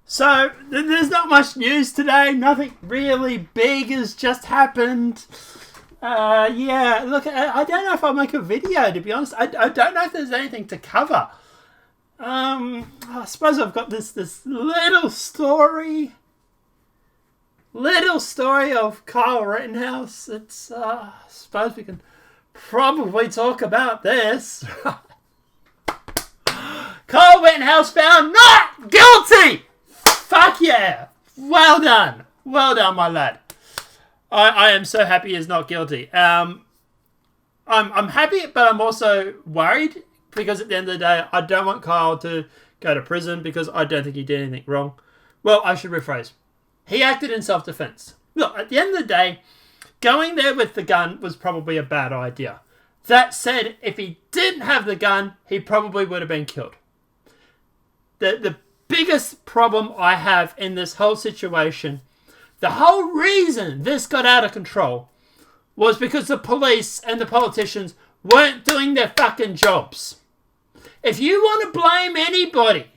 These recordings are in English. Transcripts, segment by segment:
So, there's not much news today. Nothing really big has just happened. Yeah, look, I don't know if I'll make a video, to be honest. I don't know if there's anything to cover. I suppose I've got this little story of Kyle Rittenhouse. It's, I suppose we can probably talk about this. Kyle Rittenhouse found not guilty! Fuck yeah! Well done, my lad. I am so happy he's not guilty. I'm happy, but I'm also worried because at the end of the day, I don't want Kyle to go to prison because I don't think he did anything wrong. Well, I should rephrase. He acted in self-defense. Look, at the end of the day, going there with the gun was probably a bad idea. That said, if he didn't have the gun, he probably would have been killed. The biggest problem I have in this whole situation, the whole reason this got out of control, was because the police and the politicians weren't doing their fucking jobs. If you want to blame anybody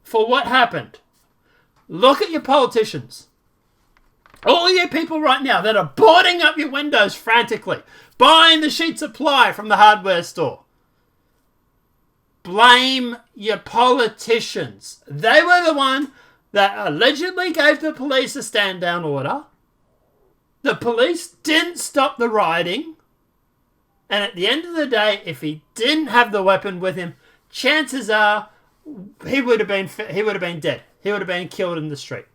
for what happened, look at your politicians. All you people right now that are boarding up your windows frantically, buying the sheets of ply from the hardware store. Blame your politicians. They were the one that allegedly gave the police a stand-down order. The police didn't stop the rioting. And at the end of the day, if he didn't have the weapon with him, chances are he would have been dead. He would have been killed in the street.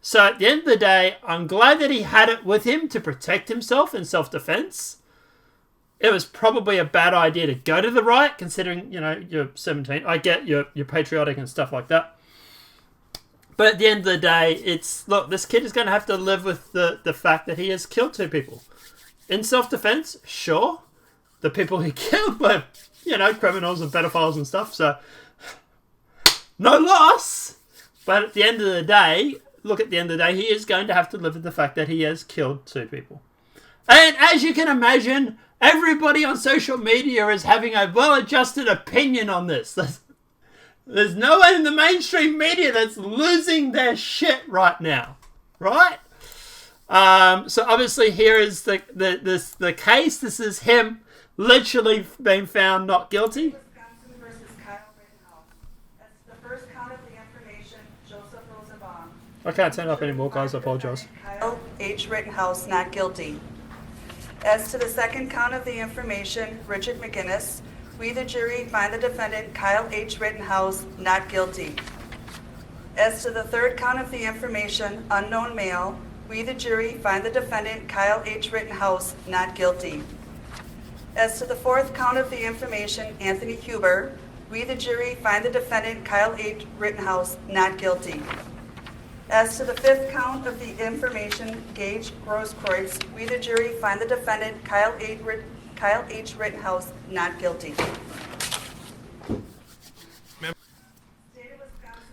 So at the end of the day, I'm glad that he had it with him to protect himself in self-defense. It was probably a bad idea to go to the riot, considering, you're 17. I get you're patriotic and stuff like that. But at the end of the day, look, this kid is going to have to live with the fact that he has killed 2 people. In self-defense, sure. The people he killed were, criminals and pedophiles and stuff, so no loss. But at the end of the day, he is going to have to live with the fact that he has killed 2 people. And as you can imagine, everybody on social media is having a well-adjusted opinion on this. There's no one in the mainstream media that's losing their shit right now, right? So obviously here is the case. This is him literally being found not guilty. Wisconsin versus Kyle Rittenhouse. That's the first count of the information. Joseph Rosenbaum. I can't turn it up anymore, guys. I apologize. Kyle H. Rittenhouse not guilty. As to the second count of the information, Richard McGinnis, we the jury find the defendant Kyle H. Rittenhouse not guilty. As to the third count of the information, unknown male, we the jury find the defendant Kyle H. Rittenhouse not guilty. As to the fourth count of the information, Anthony Huber, we the jury find the defendant Kyle H. Rittenhouse not guilty. As to the fifth count of the information, Gage Grosskreutz, we the jury find the defendant Kyle H. Rittenhouse not guilty.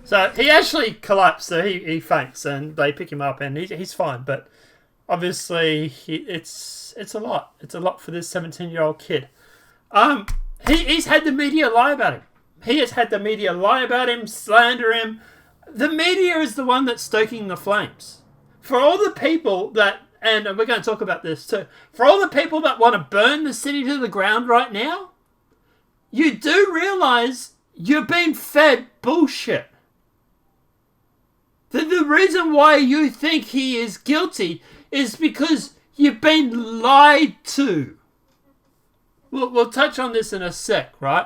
So he actually collapsed, so he faints, and they pick him up, and he's fine. But obviously, it's a lot. It's a lot for this 17-year-old kid. He's had the media lie about him. He has had the media lie about him, slander him. The media is the one that's stoking the flames. For all the people that, and we're going to talk about this too, for all the people that want to burn the city to the ground right now, you do realize you're being fed bullshit. The reason why you think he is guilty is because you've been lied to. We'll touch on this in a sec, right?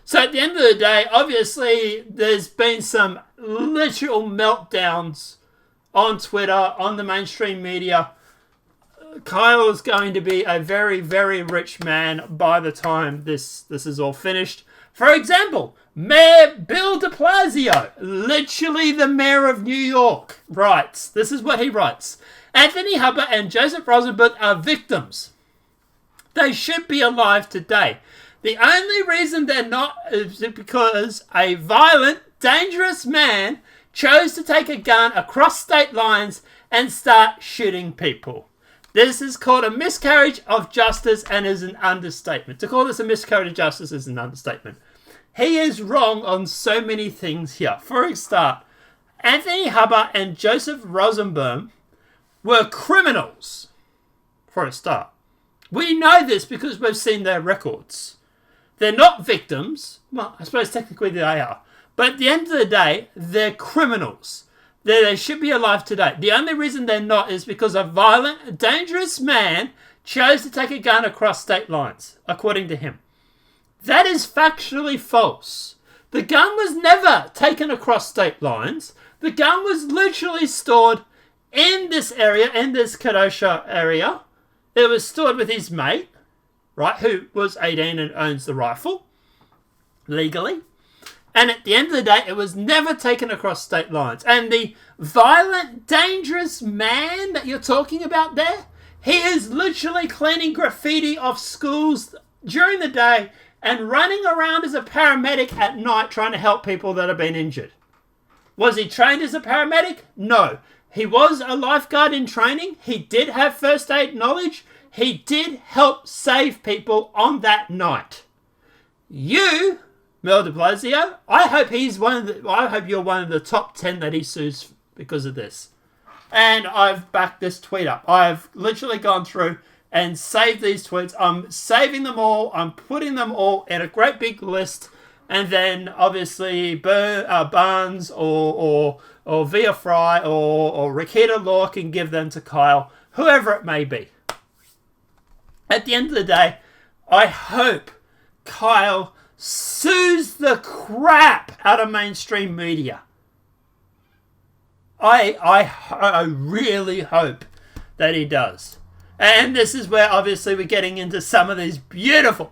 So at the end of the day, obviously, there's been some literal meltdowns on Twitter, on the mainstream media. Kyle is going to be a very, very rich man by the time this is all finished. For example, Mayor Bill de Blasio, literally the mayor of New York, writes, this is what he writes: Anthony Hubbard and Joseph Rosenberg are victims. They should be alive today. The only reason they're not is because a violent, dangerous man chose to take a gun across state lines and start shooting people. This is called a miscarriage of justice and is an understatement. To call this a miscarriage of justice is an understatement. He is wrong on so many things here. For a start, Anthony Hubbard and Joseph Rosenbaum were criminals, for a start. We know this because we've seen their records. They're not victims. Well, I suppose technically they are. But at the end of the day, they're criminals. They should be alive today. The only reason they're not is because a violent, dangerous man chose to take a gun across state lines, according to him. That is factually false. The gun was never taken across state lines. The gun was literally stored in this area, in this Kenosha area. It was stored with his mate, right, who was 18 and owns the rifle, legally. And at the end of the day, it was never taken across state lines. And the violent, dangerous man that you're talking about there, he is literally cleaning graffiti off schools during the day and running around as a paramedic at night trying to help people that have been injured. Was he trained as a paramedic? No. He was a lifeguard in training. He did have first aid knowledge. He did help save people on that night. You, Mel de Blasio, I hope you're one of the top 10 that he sues because of this. And I've backed this tweet up. I've literally gone through and saved these tweets. I'm saving them all. I'm putting them all in a great big list. And then obviously Barnes or Via Fry or Rakita Law can give them to Kyle, whoever it may be. At the end of the day, I hope Kyle sues the crap out of mainstream media. I really hope that he does. And this is where obviously we're getting into some of these beautiful,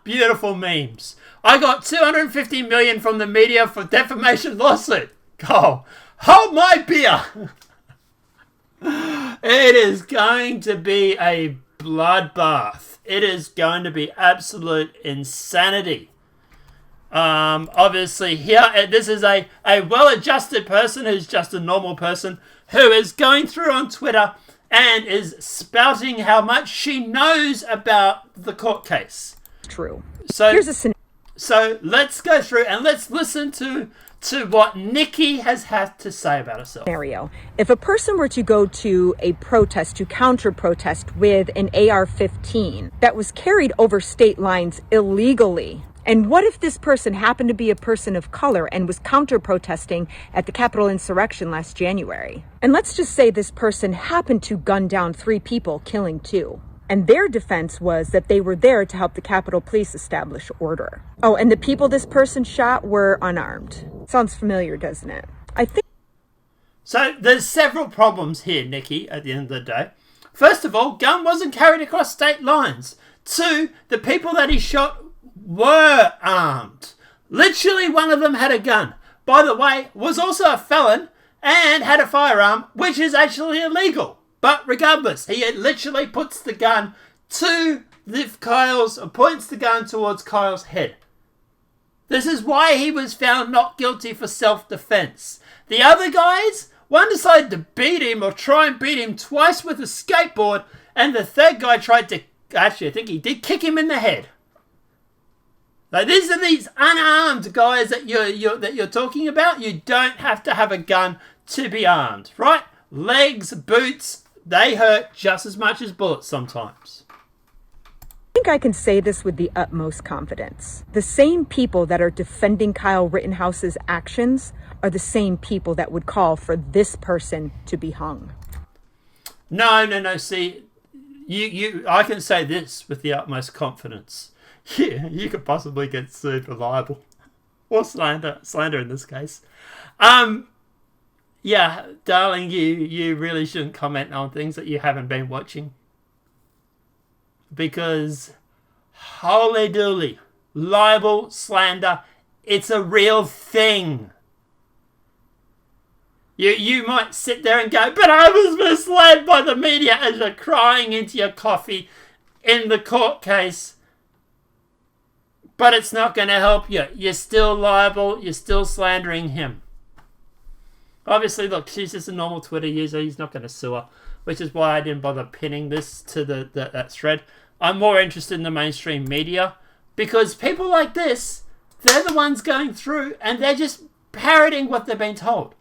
beautiful memes. I got $250 million from the media for defamation lawsuit. Oh, hold my beer. It is going to be a bloodbath. It is going to be absolute insanity. Obviously here, this is a well-adjusted person who's just a normal person who is going through on Twitter and is spouting how much she knows about the court case. True. So here's a scenario. So let's go through and let's listen to what Nikki has had to say about herself. If a person were to go to a protest, to counter-protest with an AR-15 that was carried over state lines illegally, and what if this person happened to be a person of color and was counter-protesting at the Capitol insurrection last January? And let's just say this person happened to gun down 3 people, killing 2. And their defense was that they were there to help the Capitol Police establish order. Oh, and the people this person shot were unarmed. Sounds familiar, doesn't it? I think. So there's several problems here, Nikki, at the end of the day. First of all, gun wasn't carried across state lines. 2, the people that he shot were armed. Literally one of them had a gun. By the way, was also a felon and had a firearm, which is actually illegal. But regardless, he literally puts the gun to points the gun towards Kyle's head. This is why he was found not guilty for self-defense. The other guys, one decided to beat him or try and beat him twice with a skateboard, and the third guy tried to, actually I think he did kick him in the head. Like these are these unarmed guys that you're talking about. You don't have to have a gun to be armed, right? Legs, boots, they hurt just as much as bullets sometimes. I think I can say this with the utmost confidence. The same people that are defending Kyle Rittenhouse's actions are the same people that would call for this person to be hung. No. See, I can say this with the utmost confidence. Yeah, you could possibly get sued for libel or slander in this case. Yeah, darling, you really shouldn't comment on things that you haven't been watching. Because, holy dooly, libel, slander, it's a real thing. You might sit there and go, but I was misled by the media as you're crying into your coffee in the court case. But it's not going to help you. You're still liable. You're still slandering him. Obviously, look, she's just a normal Twitter user. He's not going to sue her, which is why I didn't bother pinning this to that thread. I'm more interested in the mainstream media because people like this, they're the ones going through and they're just parroting what they've been told.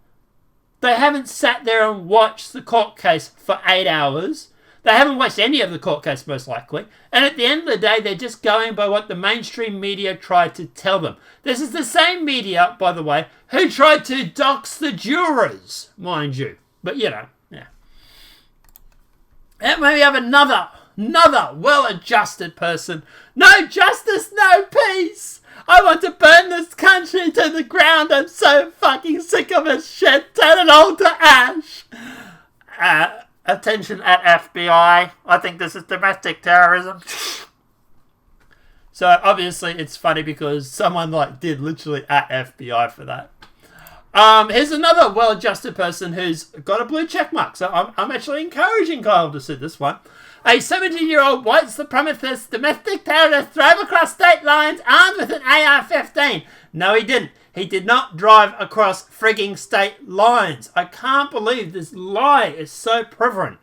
They haven't sat there and watched the court case for 8 hours. They haven't watched any of the court case, most likely. And at the end of the day, they're just going by what the mainstream media tried to tell them. This is the same media, by the way, who tried to dox the jurors, mind you. But, yeah. And maybe have another well-adjusted person. No justice, no peace. I want to burn this country to the ground. I'm so fucking sick of this shit. Turn it all to ash. Attention at FBI. I think this is domestic terrorism. So obviously it's funny because someone did literally at FBI for that. Here's another well-adjusted person who's got a blue check mark. So I'm actually encouraging Kyle to see this one. A 17-year-old white supremacist domestic terrorist drove across state lines armed with an AR-15. No, he didn't. He did not drive across frigging state lines. I can't believe this lie is so prevalent.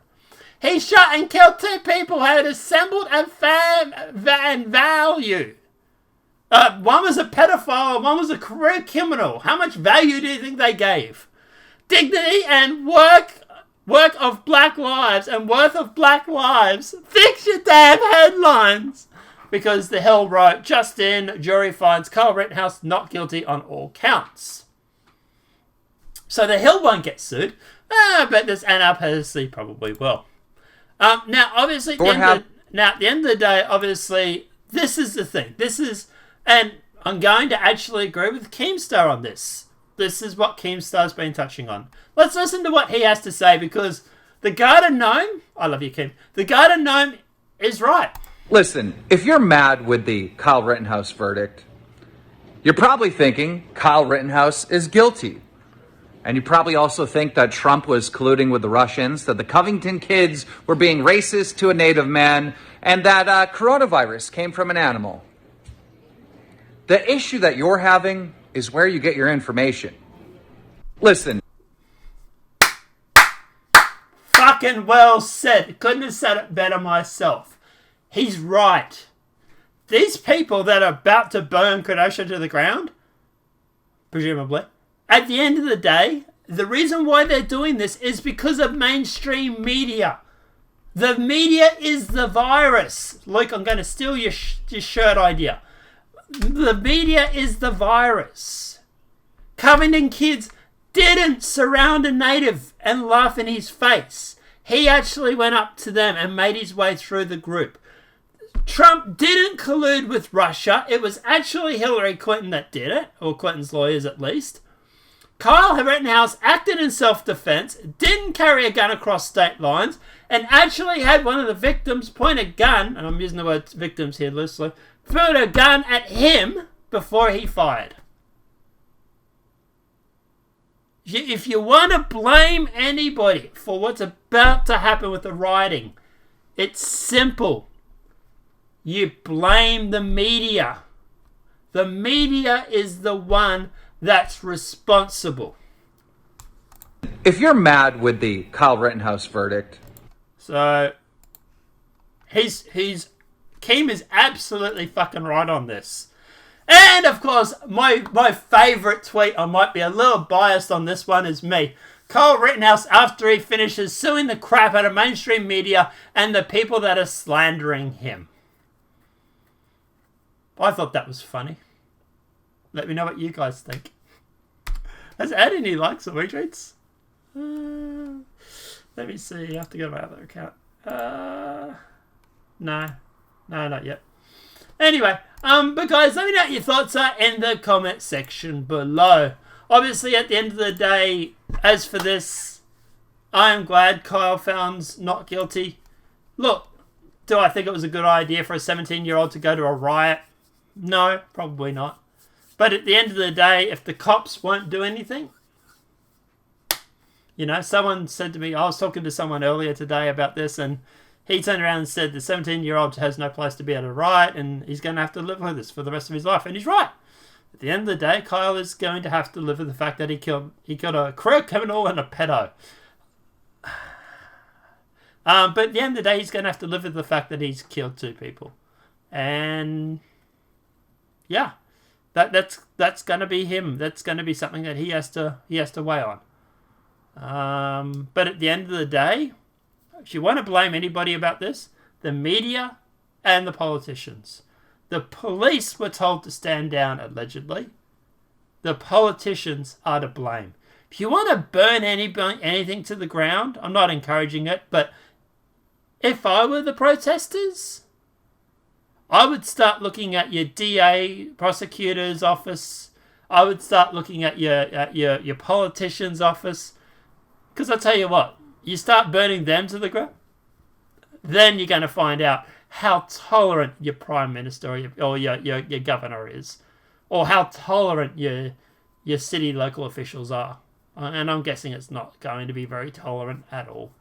He shot and killed 2 people who had assembled a fan value. One was a pedophile, one was a career criminal. How much value do you think they gave? Dignity and work of black lives and worth of black lives. Fix your damn headlines. Because the Hill wrote, just in, jury finds Kyle Rittenhouse not guilty on all counts. So the Hill won't get sued. But this NRPC probably will. Now, obviously, at the end of the day, obviously, this is the thing. And I'm going to actually agree with Keemstar on this. This is what Keemstar's been touching on. Let's listen to what he has to say, because the Garden Gnome, I love you, Keem, the Garden Gnome is right. Listen, if you're mad with the Kyle Rittenhouse verdict, you're probably thinking Kyle Rittenhouse is guilty. And you probably also think that Trump was colluding with the Russians, that the Covington kids were being racist to a native man, and that coronavirus came from an animal. The issue that you're having is where you get your information. Listen. Fucking well said. Couldn't have said it better myself. He's right. These people that are about to burn Kenosha to the ground, presumably, at the end of the day, the reason why they're doing this is because of mainstream media. The media is the virus. Luke, I'm going to steal your shirt idea. The media is the virus. Covington kids didn't surround a native and laugh in his face. He actually went up to them and made his way through the group. Trump didn't collude with Russia. It was actually Hillary Clinton that did it, or Clinton's lawyers at least. Kyle Rittenhouse acted in self-defense, didn't carry a gun across state lines, and actually had one of the victims point a gun, and I'm using the word victims here loosely, point a gun at him before he fired. If you want to blame anybody for what's about to happen with the rioting, it's simple. You blame the media. The media is the one that's responsible. If you're mad with the Kyle Rittenhouse verdict, so Keem is absolutely fucking right on this. And of course, my favourite tweet, I might be a little biased on this one, is me. Kyle Rittenhouse, after he finishes suing the crap out of mainstream media and the people that are slandering him. I thought that was funny. Let me know what you guys think. Has it had any likes or retweets? Let me see. I have to go to my other account. No, not yet. Anyway, but guys, let me know what your thoughts are in the comment section below. Obviously, at the end of the day, as for this, I am glad Kyle found's not guilty. Look, do I think it was a good idea for a 17-year-old to go to a riot? No, probably not. But at the end of the day, if the cops won't do anything, someone said to me, I was talking to someone earlier today about this, and he turned around and said the 17-year-old has no place to be at a riot, and he's going to have to live with this for the rest of his life. And he's right. At the end of the day, Kyle is going to have to live with the fact that he killed a career criminal and a pedo. But at the end of the day, he's going to have to live with the fact that he's killed 2 people. And yeah, That's going to be him. That's going to be something that he has to weigh on. But at the end of the day, if you want to blame anybody about this, the media and the politicians. The police were told to stand down, allegedly. The politicians are to blame. If you want to burn anything to the ground, I'm not encouraging it, but if I were the protesters, I would start looking at your DA, prosecutor's office. I would start looking at your politician's office. Because I'll tell you what, you start burning them to the ground, then you're going to find out how tolerant your prime minister or your governor is, or how tolerant your city local officials are. And I'm guessing it's not going to be very tolerant at all.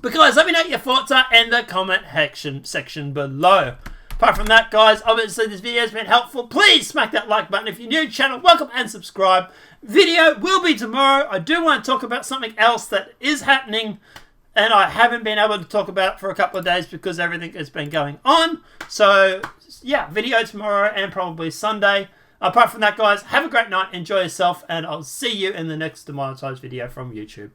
But guys, let me know what your thoughts are in the comment section below. Apart from that, guys, obviously this video has been helpful. Please smack that like button. If you're new to the channel, welcome and subscribe. Video will be tomorrow. I do want to talk about something else that is happening, and I haven't been able to talk about it for a couple of days because everything has been going on. So, yeah, video tomorrow and probably Sunday. Apart from that, guys, have a great night, enjoy yourself, and I'll see you in the next demonetized video from YouTube.